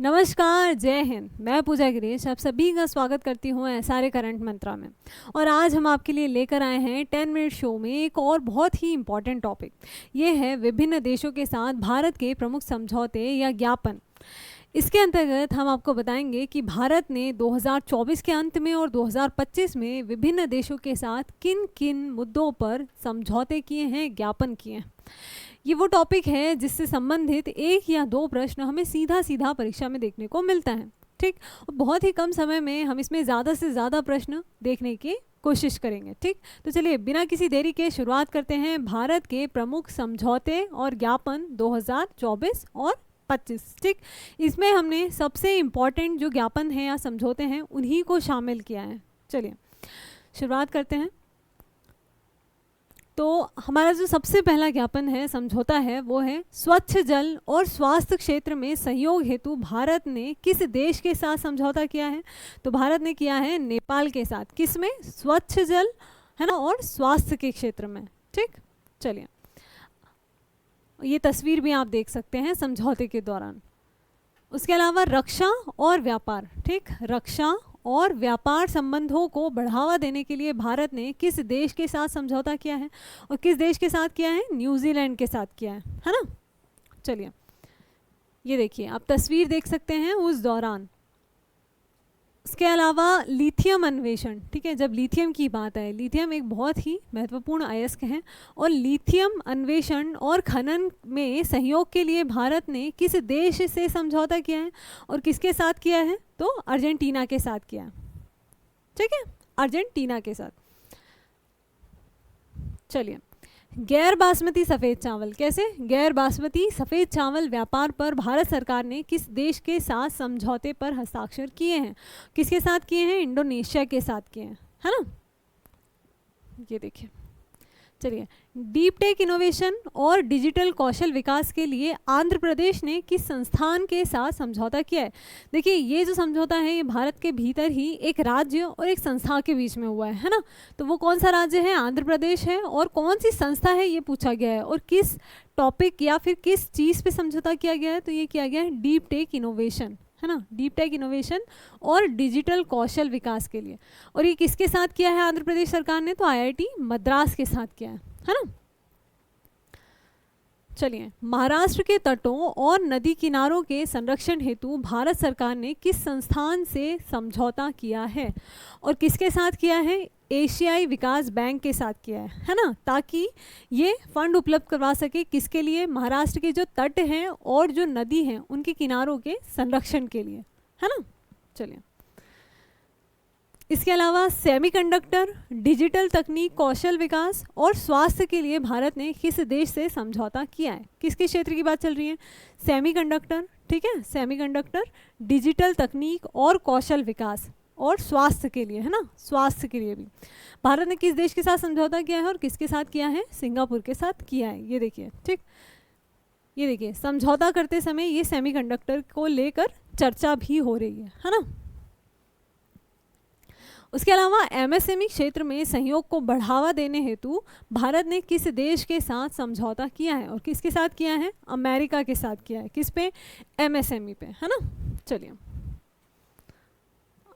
नमस्कार, जय हिंद। मैं पूजा गिरीश आप सभी का स्वागत करती हूँ एसआरए करंट मंत्रा में। और आज हम आपके लिए लेकर आए हैं 10 मिनट शो में एक और बहुत ही इम्पॉर्टेंट टॉपिक। ये है विभिन्न देशों के साथ भारत के प्रमुख समझौते या ज्ञापन। इसके अंतर्गत हम आपको बताएंगे कि भारत ने 2024 के अंत में और 2025 में विभिन्न देशों के साथ किन किन मुद्दों पर समझौते किए हैं, ज्ञापन किए हैं। ये वो टॉपिक है जिससे संबंधित एक या दो प्रश्न हमें सीधा सीधा परीक्षा में देखने को मिलता है। ठीक, और बहुत ही कम समय में हम इसमें ज़्यादा से ज़्यादा प्रश्न देखने की कोशिश करेंगे। ठीक, तो चलिए बिना किसी देरी के शुरुआत करते हैं भारत के प्रमुख समझौते और ज्ञापन 2024 और 25। ठीक, इसमें हमने सबसे इम्पॉर्टेंट जो ज्ञापन हैं या समझौते हैं उन्हीं को शामिल किया है। चलिए शुरुआत करते हैं। तो हमारा जो सबसे पहला ज्ञापन है, समझौता है, वो है स्वच्छ जल और स्वास्थ्य क्षेत्र में सहयोग हेतु भारत ने किस देश के साथ समझौता किया है। तो भारत ने किया है नेपाल के साथ। किसमें? स्वच्छ जल है ना, और स्वास्थ्य के क्षेत्र में। ठीक, चलिए ये तस्वीर भी आप देख सकते हैं समझौते के दौरान। उसके अलावा रक्षा और व्यापार। ठीक, रक्षा और व्यापार संबंधों को बढ़ावा देने के लिए भारत ने किस देश के साथ समझौता किया है, और किस देश के साथ किया है? न्यूजीलैंड के साथ किया है ना। चलिए ये देखिए, आप तस्वीर देख सकते हैं उस दौरान। उसके अलावा लिथियम अन्वेषण। ठीक है, जब लिथियम की बात आए, लिथियम एक बहुत ही महत्वपूर्ण अयस्क है, और लिथियम अन्वेषण और खनन में सहयोग के लिए भारत ने किस देश से समझौता किया है, और किसके साथ किया है? तो अर्जेंटीना के साथ किया है। ठीक है, अर्जेंटीना के साथ। चलिए गैर बासमती सफ़ेद चावल। कैसे? गैर बासमती सफ़ेद चावल व्यापार पर भारत सरकार ने किस देश के साथ समझौते पर हस्ताक्षर किए हैं? किसके साथ किए हैं? इंडोनेशिया के साथ किए हैं, है ना। ये देखिए, चलिए डीप टेक इनोवेशन और डिजिटल कौशल विकास के लिए आंध्र प्रदेश ने किस संस्थान के साथ समझौता किया है? देखिए ये जो समझौता है ये भारत के भीतर ही एक राज्य और एक संस्था के बीच में हुआ है ना। तो वो कौन सा राज्य है? आंध्र प्रदेश है। और कौन सी संस्था है ये पूछा गया है, और किस टॉपिक या फिर किस चीज़ पे समझौता किया गया है? तो ये किया गया है डीप टेक इनोवेशन, है ना, डीप टेक इनोवेशन और डिजिटल कौशल विकास के लिए। और ये किसके साथ किया है आंध्र प्रदेश सरकार ने? तो आईआईटी मद्रास के साथ किया है ना। चलिए महाराष्ट्र के तटों और नदी किनारों के संरक्षण हेतु भारत सरकार ने किस संस्थान से समझौता किया है, और किसके साथ किया है? एशियाई विकास बैंक के साथ किया है ना, ताकि ये फंड उपलब्ध करवा सके। किसके लिए? महाराष्ट्र के जो तट हैं और जो नदी हैं उनके किनारों के संरक्षण के लिए, है ना। चलिए इसके अलावा सेमीकंडक्टर, डिजिटल तकनीक, कौशल विकास और स्वास्थ्य के लिए भारत ने किस देश से समझौता किया है? किसके क्षेत्र की बात चल रही है? सेमीकंडक्टर। ठीक है, सेमीकंडक्टर, डिजिटल तकनीक और कौशल विकास और स्वास्थ्य के लिए, है ना, स्वास्थ्य के लिए भी भारत ने किस देश के साथ समझौता किया है, और किसके साथ किया है? सिंगापुर के साथ किया है। ये देखिए, ठीक, ये देखिए समझौता करते समय ये सेमीकंडक्टर को लेकर चर्चा भी हो रही है ना। उसके अलावा एमएसएमई क्षेत्र में सहयोग को बढ़ावा देने हेतु भारत ने किस देश के साथ समझौता किया है, और किसके साथ किया है? अमेरिका के साथ किया है। किस पे? एमएसएमई पे, है ना। चलिए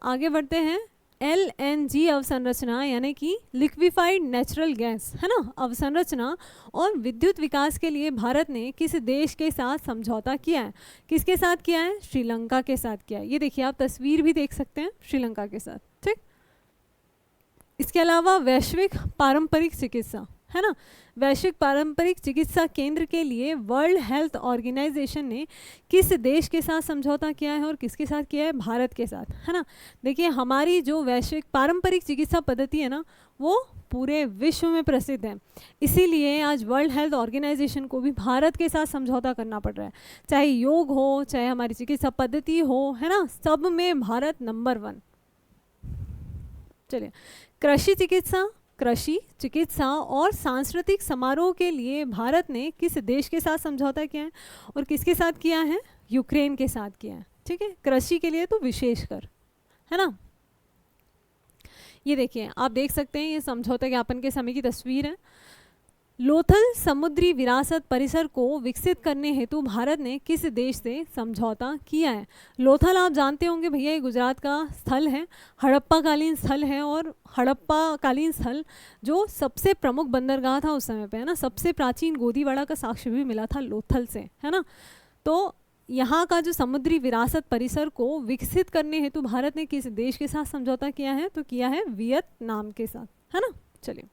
आगे बढ़ते हैं। एलएनजी अवसंरचना यानी कि लिक्विफाइड नेचुरल गैस, है ना, अवसंरचना और विद्युत विकास के लिए भारत ने किस देश के साथ समझौता किया है? किसके साथ किया है? श्रीलंका के साथ किया है। ये देखिए, आप तस्वीर भी देख सकते हैं श्रीलंका के साथ। ठीक, इसके अलावा वैश्विक पारंपरिक चिकित्सा, है ना, वैश्विक पारंपरिक चिकित्सा केंद्र के लिए वर्ल्ड हेल्थ ऑर्गेनाइजेशन ने किस देश के साथ समझौता किया है, और किसके साथ किया है? भारत के साथ, है ना। देखिए हमारी जो वैश्विक पारंपरिक चिकित्सा पद्धति है ना, वो पूरे विश्व में प्रसिद्ध है। इसीलिए आज वर्ल्ड हेल्थ ऑर्गेनाइजेशन को भी भारत के साथ समझौता करना पड़ रहा है। चाहे योग हो, चाहे हमारी चिकित्सा पद्धति हो, है ना, सब में भारत नंबर 1। चलिए कृषि चिकित्सा और सांस्कृतिक समारोह के लिए भारत ने किस देश के साथ समझौता किया है, और किसके साथ किया है? यूक्रेन के साथ किया है। ठीक है, कृषि के लिए तो विशेषकर, है ना। ये देखिए, आप देख सकते हैं ये समझौता ज्ञापन के समय की तस्वीर है। लोथल समुद्री विरासत परिसर को विकसित करने हेतु भारत ने किस देश से समझौता किया है? लोथल आप जानते होंगे भैया, ये गुजरात का स्थल है, हड़प्पा कालीन स्थल है, और हड़प्पा कालीन स्थल जो सबसे प्रमुख बंदरगाह था उस समय पे, है ना। सबसे प्राचीन गोदीवाड़ा का साक्ष्य भी मिला था लोथल से, है ना। तो यहाँ का जो समुद्री विरासत परिसर को विकसित करने हेतु भारत ने किस देश के साथ समझौता किया है? तो किया है वियतनाम के साथ, है ना। चलिए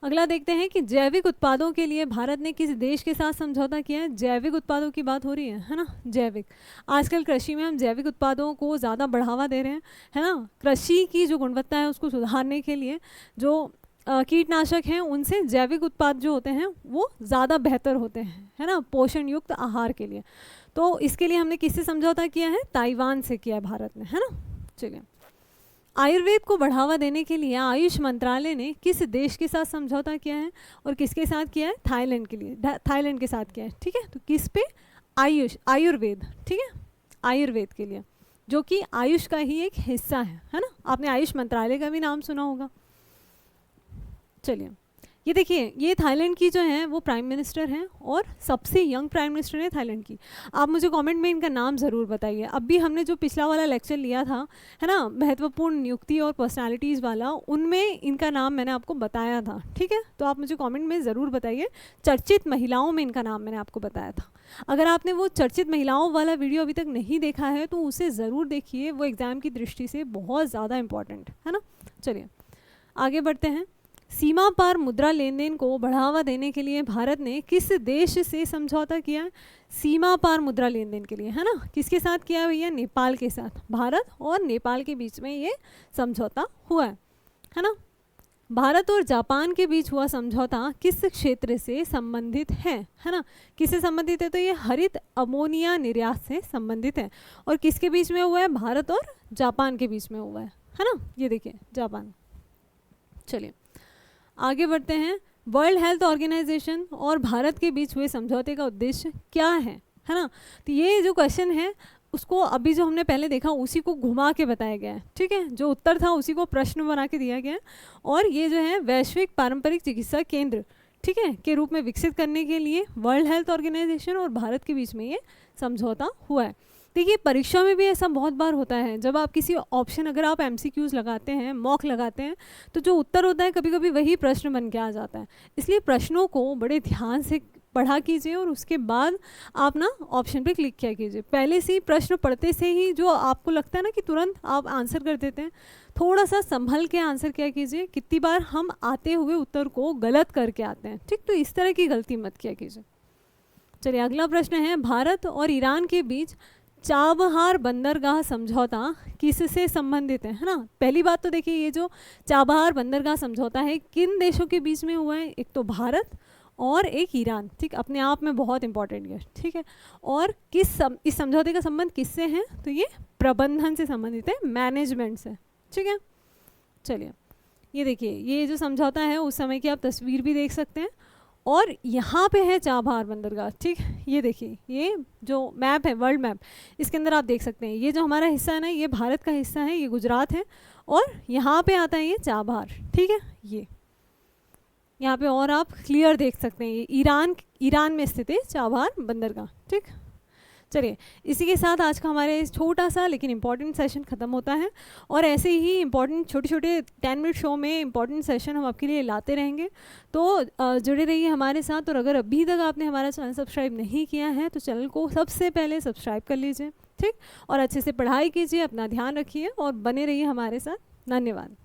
अगला देखते हैं कि जैविक उत्पादों के लिए भारत ने किस देश के साथ समझौता किया है? जैविक उत्पादों की बात हो रही है ना। जैविक, आजकल कृषि में हम जैविक उत्पादों को ज़्यादा बढ़ावा दे रहे हैं, है ना। कृषि की जो गुणवत्ता है उसको सुधारने के लिए जो कीटनाशक हैं उनसे जैविक उत्पाद जो होते हैं वो ज़्यादा बेहतर होते हैं, है ना, पोषण युक्त आहार के लिए। तो इसके लिए हमने किससे समझौता किया है? ताइवान से किया है भारत ने, है ना। चलिए आयुर्वेद को बढ़ावा देने के लिए आयुष मंत्रालय ने किस देश के साथ समझौता किया है? और किसके साथ किया है? थाईलैंड के लिए, थाईलैंड के साथ किया है, ठीक है। तो किस पे? आयुर्वेद, ठीक है, आयुर्वेद के लिए, जो कि आयुष का ही एक हिस्सा है ना। आपने आयुष मंत्रालय का भी नाम सुना होगा। चलिए ये देखिए, ये थाईलैंड की जो है वो प्राइम मिनिस्टर हैं और सबसे यंग प्राइम मिनिस्टर है थाईलैंड की। आप मुझे कमेंट में इनका नाम ज़रूर बताइए। अब भी हमने जो पिछला वाला लेक्चर लिया था, है ना, महत्वपूर्ण नियुक्ति और पर्सनालिटीज़ वाला, उनमें इनका नाम मैंने आपको बताया था, ठीक है। तो आप मुझे कमेंट में ज़रूर बताइए। चर्चित महिलाओं में इनका नाम मैंने आपको बताया था। अगर आपने वो चर्चित महिलाओं वाला वीडियो अभी तक नहीं देखा है तो उसे ज़रूर देखिए, वो एग्ज़ाम की दृष्टि से बहुत ज़्यादा इंपॉर्टेंट है ना। चलिए आगे बढ़ते हैं। सीमा पार मुद्रा लेन देन को बढ़ावा देने के लिए भारत ने किस देश से समझौता किया? सीमा पार मुद्रा लेन देन के लिए, है ना। किसके साथ किया भैया? नेपाल के साथ। भारत और नेपाल के बीच में ये समझौता हुआ है ना। भारत और जापान के बीच हुआ समझौता किस क्षेत्र से संबंधित है ना। किससे संबंधित है? तो ये हरित अमोनिया निर्यात से संबंधित है। और किसके बीच में हुआ है? भारत और जापान के बीच में हुआ है ना। ये देखिए जापान। चलिए आगे बढ़ते हैं। वर्ल्ड हेल्थ ऑर्गेनाइजेशन और भारत के बीच हुए समझौते का उद्देश्य क्या है ना। तो ये जो क्वेश्चन है उसको अभी जो हमने पहले देखा उसी को घुमा के बताया गया है, ठीक है। जो उत्तर था उसी को प्रश्न बना के दिया गया है। और ये जो है वैश्विक पारंपरिक चिकित्सा केंद्र, ठीक है, के रूप में विकसित करने के लिए वर्ल्ड हेल्थ ऑर्गेनाइजेशन और भारत के बीच में ये समझौता हुआ है। देखिए परीक्षा में भी ऐसा बहुत बार होता है, जब आप किसी ऑप्शन, अगर आप MCQs लगाते हैं, मॉक लगाते हैं, तो जो उत्तर होता है कभी कभी वही प्रश्न बन के आ जाता है। इसलिए प्रश्नों को बड़े ध्यान से पढ़ा कीजिए और उसके बाद आप ना ऑप्शन पे क्लिक किया कीजिए। पहले से ही प्रश्न पढ़ते से ही जो आपको लगता है ना कि तुरंत आप आंसर कर देते हैं, थोड़ा सा संभल के आंसर किया कीजिए। कितनी बार हम आते हुए उत्तर को गलत करके आते हैं, ठीक, तो इस तरह की गलती मत किया कीजिए। चलिए अगला प्रश्न है, भारत और ईरान के बीच चाबहार बंदरगाह समझौता किससे संबंधित है ना। पहली बात तो देखिए, ये जो चाबहार बंदरगाह समझौता है किन देशों के बीच में हुआ है? एक तो भारत और एक ईरान, ठीक, अपने आप में बहुत इंपॉर्टेंट है, ठीक है। और इस समझौते का संबंध किससे है? तो ये प्रबंधन से संबंधित है, मैनेजमेंट से, ठीक है। चलिए ये देखिए, ये जो समझौता है उस समय की आप तस्वीर भी देख सकते हैं। और यहाँ पे है चाबहार बंदरगाह, ठीक। ये देखिए, ये जो मैप है, वर्ल्ड मैप, इसके अंदर आप देख सकते हैं ये जो हमारा हिस्सा है ना, ये भारत का हिस्सा है, ये गुजरात है, और यहाँ पे आता है ये चाबहार, ठीक है। ये यहाँ पे और आप क्लियर देख सकते हैं, ये ईरान में स्थित है चाबहार बंदरगाह, ठीक। चलिए इसी के साथ आज का हमारे छोटा सा लेकिन इम्पॉर्टेंट सेशन ख़त्म होता है। और ऐसे ही इम्पॉर्टेंट छोटे छोटे 10 मिनट शो में इम्पॉर्टेंट सेशन हम आपके लिए लाते रहेंगे, तो जुड़े रहिए हमारे साथ। और अगर अभी तक आपने हमारा चैनल सब्सक्राइब नहीं किया है तो चैनल को सबसे पहले सब्सक्राइब कर लीजिए, ठीक। और अच्छे से पढ़ाई कीजिए, अपना ध्यान रखिए और बने रहिए हमारे साथ। धन्यवाद।